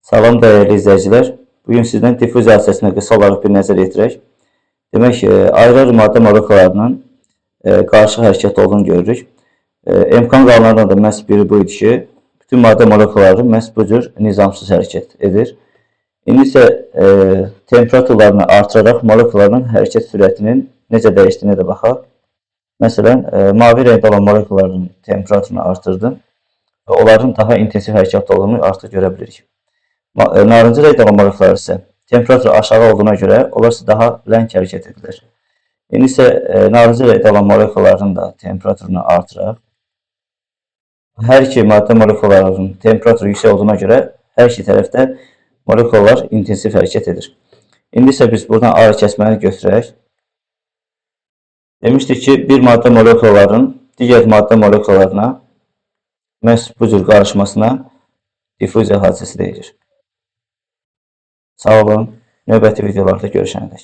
Salam dəyərli izləyicilər. Bugün sizdən diffuziya hadisəsinə qısa olaraq bir nəzər yetirək. Demək, ayrı-ayrı maddə molekulalarının qarşı hərəkət olduğunu görürük. MK qanunlarından da məhz biri bu idi ki, bütün maddə molekulaları məhz bu cür nizamsız hərəkət edir. İndi isə temperaturlarını artıraraq molekulaların hərəkət sürətinin necə dəyişdiyinə də baxaq. Məsələn, mavi rəngdə olan molekulaların temperaturunu artırdım və onların daha intensiv hərəkət olduğunu artıq görə bilirik. Narıncı rəngdə olan molekulalar isə temperatur aşağı olduğuna görə onlar isə daha ləng hərəkət edirlər. İndi isə narıncı rəngdə olan molekulaların da temperaturunu artıraq. Hər iki maddə molekulalarının temperaturu yüksək olduğuna görə hər iki tərəfdə molekulalar intensiv hərəkət edir. İndi isə biz buradan ayrı kəsməni götürək. Demişdik ki, bir maddə molekulaların digər maddə molekulalarına məhz bu cür qarışmasına diffuziya hadisəsi deyilir. Sağ olun, növbəti videolarda görüşənədək.